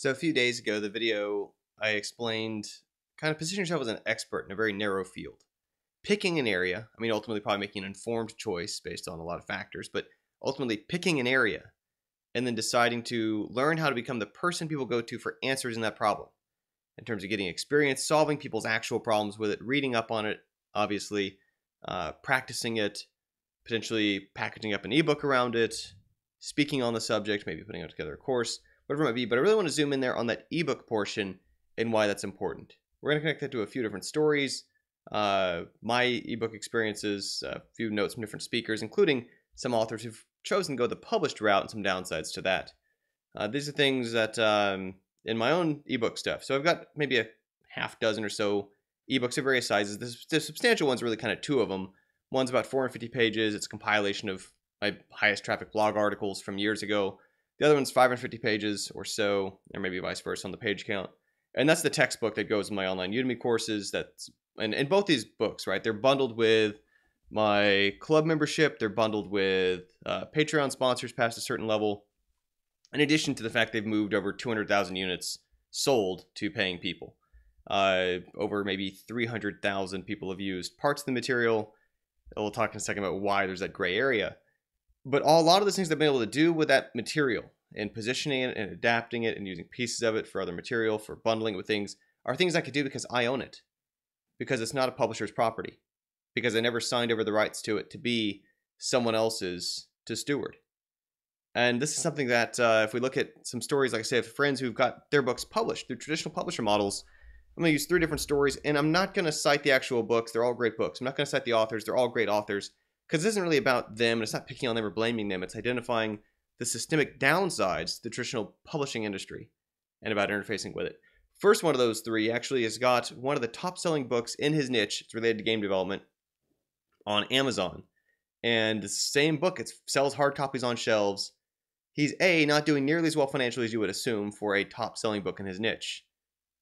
So a few days ago, the video I explained kind of position yourself as an expert in a very narrow field. Picking an area, I mean, ultimately probably making an informed choice based on a lot of factors, but ultimately picking an area and then deciding to learn how to become the person people go to for answers in that problem. In terms of getting experience, solving people's actual problems with it, reading up on it, obviously, practicing it, potentially packaging up an ebook around it, speaking on the subject, maybe putting together a course, whatever it might be. But I really want to zoom in there on that ebook portion and why that's important. We're going to connect that to a few different stories, my ebook experiences, a few notes from different speakers, including some authors who've chosen to go the published route and some downsides to that. These are things that in my own ebook stuff. So I've got maybe a half dozen or so ebooks of various sizes. The substantial ones are really kind of two of them. One's about 450 pages. It's a compilation of my highest traffic blog articles from years ago. The other one's 550 pages or so, or maybe vice versa on the page count. And that's the textbook that goes in my online Udemy courses. And both these books, right? They're bundled with my club membership. They're bundled with Patreon sponsors past a certain level. In addition to the fact they've moved over 200,000 units sold to paying people. Over maybe 300,000 people have used parts of the material. We'll talk in a second about why there's that gray area. But a lot of the things I've been able to do with that material and positioning it and adapting it and using pieces of it for other material, for bundling it with things, are things I could do because I own it. Because it's not a publisher's property. Because I never signed over the rights to it to be someone else's to steward. And this is something that if we look at some stories, like I say, of friends who've got their books published through traditional publisher models, I'm going to use 3 different stories, and I'm not going to cite the actual books. They're all great books. I'm not going to cite the authors. They're all great authors. Because it isn't really about them, and it's not picking on them or blaming them. It's identifying the systemic downsides to the traditional publishing industry and about interfacing with it. First one of those 3 actually has got one of the top-selling books in his niche. It's related to game development on Amazon. And the same book, it sells hard copies on shelves. He's not doing nearly as well financially as you would assume for a top-selling book in his niche.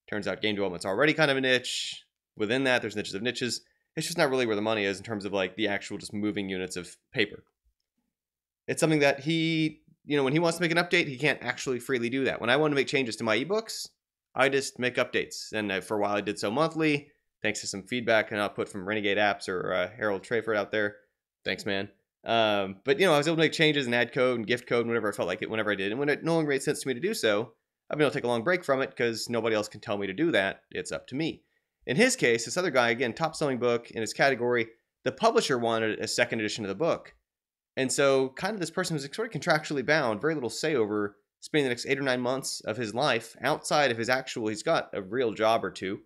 Turns out game development's already kind of a niche. Within that, there's niches of niches. It's just not really where the money is in terms of like the actual just moving units of paper. It's something that he, when he wants to make an update, he can't actually freely do that. When I want to make changes to my ebooks, I just make updates. And for a while I did so monthly, thanks to some feedback and output from Renegade Apps or Harold Trayford out there. Thanks, man. But I was able to make changes and add code and gift code whenever I felt like it, whenever I did. And when it no longer made sense to me to do so, I've been able to take a long break from it because nobody else can tell me to do that. It's up to me. In his case, this other guy, again, top-selling book in his category, the publisher wanted a second edition of the book. And so kind of this person was sort of contractually bound, very little say over spending the next 8 or 9 months of his life outside of his actual, he's got a real job or two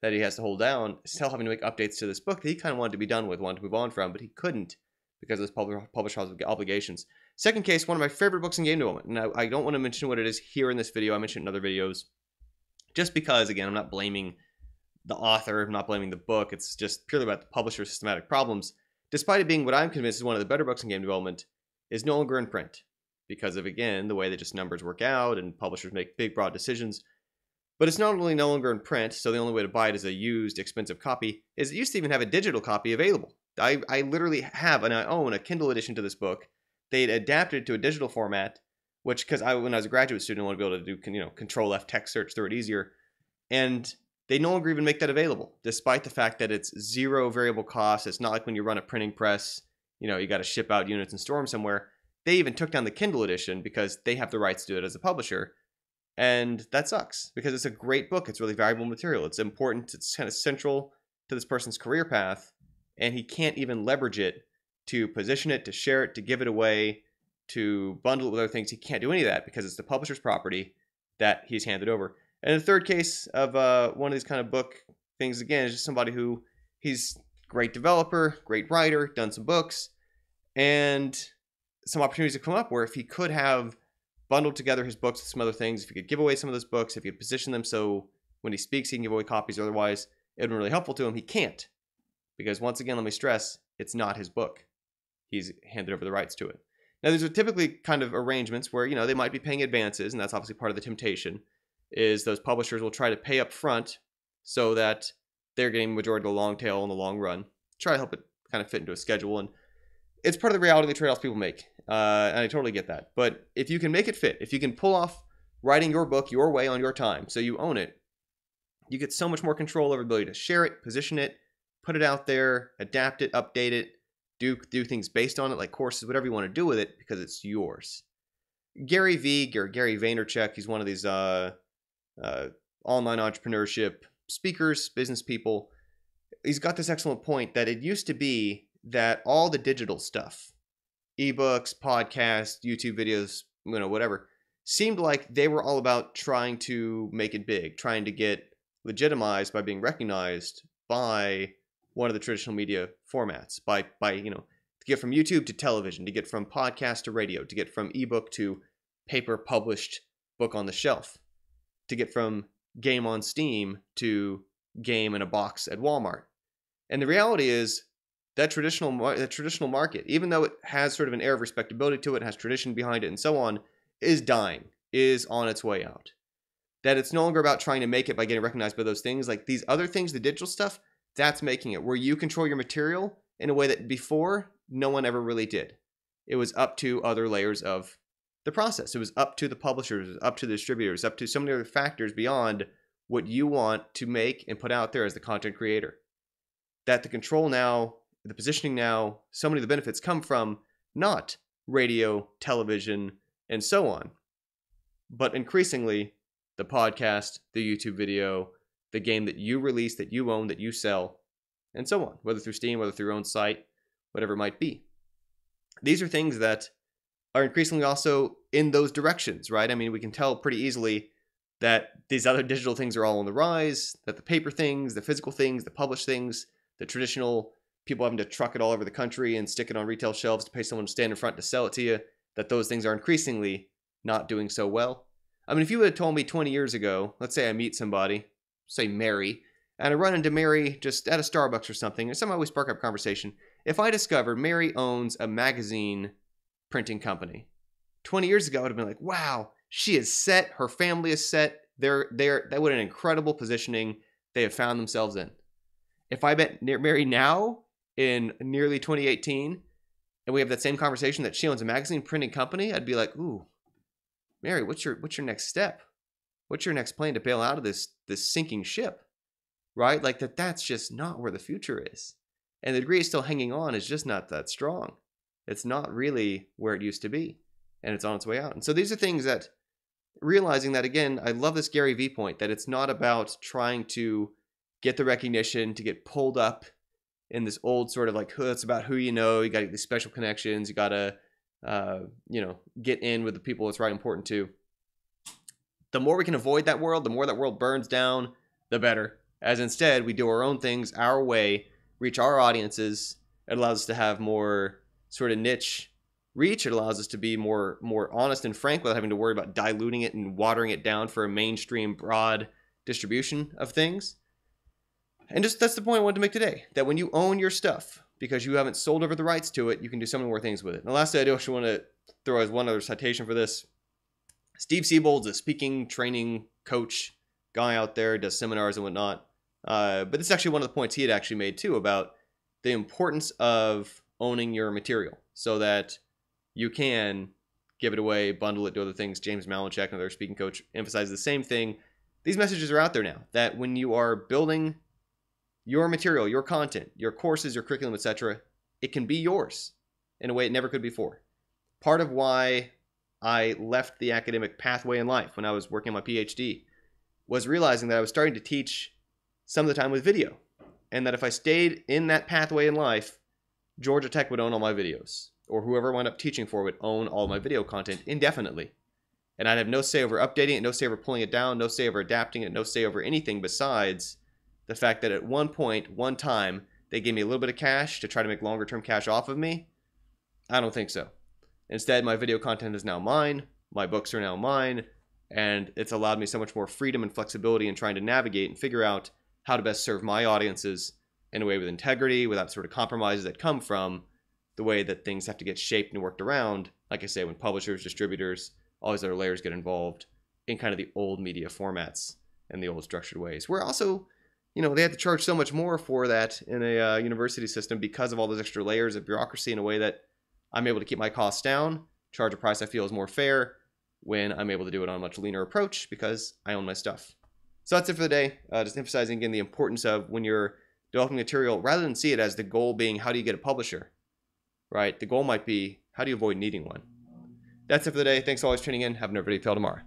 that he has to hold down, still having to make updates to this book that he kind of wanted to be done with, wanted to move on from, but he couldn't because of his publisher's obligations. Second case, one of my favorite books in game development, and I don't want to mention what it is here in this video. I mentioned it in other videos, just because, again, I'm not blaming the author, I'm not blaming the book. It's just purely about the publisher's systematic problems. Despite it being what I'm convinced is one of the better books in game development, is no longer in print because of, again, the way that just numbers work out and publishers make big, broad decisions. But it's not only no longer in print, so the only way to buy it as a used, expensive copy is it used to even have a digital copy available. I literally have, and I own, a Kindle edition to this book. They'd adapted it to a digital format, which, because when I was a graduate student, I wanted to be able to do, Control F text search through it easier. And they no longer even make that available, despite the fact that it's zero variable cost. It's not like when you run a printing press, you got to ship out units and store them somewhere. They even took down the Kindle edition because they have the rights to it as a publisher. And that sucks because it's a great book. It's really valuable material. It's important. It's kind of central to this person's career path. And he can't even leverage it to position it, to share it, to give it away, to bundle it with other things. He can't do any of that because it's the publisher's property that he's handed over. And the third case of one of these kind of book things, again, is just somebody who, he's a great developer, great writer, done some books, and some opportunities have come up where if he could have bundled together his books with some other things, if he could give away some of those books, if he could position them so when he speaks he can give away copies or otherwise, it would be really helpful to him. He can't. Because once again, let me stress, it's not his book. He's handed over the rights to it. Now, there's typically kind of arrangements where, they might be paying advances, and that's obviously part of the temptation, is those publishers will try to pay up front so that they're getting majority of the long tail in the long run. Try to help it kind of fit into a schedule. And it's part of the reality of the trade-offs people make. And I totally get that. But if you can make it fit, if you can pull off writing your book your way on your time, so you own it, you get so much more control over the ability to share it, position it, put it out there, adapt it, update it, do things based on it, like courses, whatever you want to do with it, because it's yours. Gary Vaynerchuk, he's one of these online entrepreneurship speakers, business people. He's got this excellent point that it used to be that all the digital stuff, ebooks, podcasts, YouTube videos, whatever, seemed like they were all about trying to make it big, trying to get legitimized by being recognized by one of the traditional media formats, by to get from YouTube to television, to get from podcast to radio, to get from ebook to paper published book on the shelf, to get from game on Steam to game in a box at Walmart. And the reality is that traditional market, even though it has sort of an air of respectability to it, has tradition behind it and so on, is dying, is on its way out. That it's no longer about trying to make it by getting recognized by those things. Like these other things, the digital stuff, that's making it, where you control your material in a way that before no one ever really did. It was up to other layers of the process. It was up to the publishers, it was up to the distributors, up to so many other factors beyond what you want to make and put out there as the content creator. That the control now, the positioning now, so many of the benefits come from not radio, television, and so on, but increasingly the podcast, the YouTube video, the game that you release, that you own, that you sell, and so on, whether through Steam, whether through your own site, whatever it might be. These are things that are increasingly also in those directions, right? I mean, we can tell pretty easily that these other digital things are all on the rise, that the paper things, the physical things, the published things, the traditional people having to truck it all over the country and stick it on retail shelves to pay someone to stand in front to sell it to you, that those things are increasingly not doing so well. I mean, if you would have told me 20 years ago, let's say I meet somebody, say Mary, and I run into Mary just at a Starbucks or something, and somehow we spark up conversation. If I discovered Mary owns a magazine printing company, 20 years ago, I would have been like, wow, she is set, her family is set, that would an incredible positioning they have found themselves in. If I met Mary now in nearly 2018, and we have that same conversation that she owns a magazine printing company, I'd be like, ooh, Mary, what's your next step? What's your next plan to bail out of this sinking ship? Right? Like that's just not where the future is. And the degree it's still hanging on is just not that strong. It's not really where it used to be. And it's on its way out. And so these are things that, realizing that, again, I love this Gary Vee point, that it's not about trying to get the recognition, to get pulled up in this old sort of like, it's about who you know, you got these special connections, you got to, get in with the people it's right important to. The more we can avoid that world, the more that world burns down, the better. As instead, we do our own things our way, reach our audiences. It allows us to have more sort of niche reach. It allows us to be more honest and frank without having to worry about diluting it and watering it down for a mainstream broad distribution of things. And just that's the point I wanted to make today, that when you own your stuff, because you haven't sold over the rights to it, you can do so many more things with it. And the last thing I do actually want to throw as one other citation for this. Steve Siebold's a speaking, training, coach guy out there, does seminars and whatnot. But this is actually one of the points he had actually made too, about the importance of owning your material so that you can give it away, bundle it, do other things. James Malinchak, another speaking coach, emphasizes the same thing. These messages are out there now, that when you are building your material, your content, your courses, your curriculum, etc., it can be yours in a way it never could before. Part of why I left the academic pathway in life when I was working on my PhD was realizing that I was starting to teach some of the time with video, and that if I stayed in that pathway in life, Georgia Tech would own all my videos, or whoever I wound up teaching for would own all my video content indefinitely. And I'd have no say over updating it, no say over pulling it down, no say over adapting it, no say over anything besides the fact that at one point, one time, they gave me a little bit of cash to try to make longer term cash off of me. I don't think so. Instead, my video content is now mine, my books are now mine, and it's allowed me so much more freedom and flexibility in trying to navigate and figure out how to best serve my audiences in a way with integrity, without sort of compromises that come from the way that things have to get shaped and worked around, like I say, when publishers, distributors, all these other layers get involved in kind of the old media formats and the old structured ways. We're also, they had to charge so much more for that in a university system because of all those extra layers of bureaucracy, in a way that I'm able to keep my costs down, charge a price I feel is more fair, when I'm able to do it on a much leaner approach because I own my stuff. So that's it for the day. Just emphasizing again the importance of when you're developing material, rather than see it as the goal being how do you get a publisher, right? The goal might be how do you avoid needing one. That's it for the day. Thanks for always tuning in. Have an everyday fail tomorrow.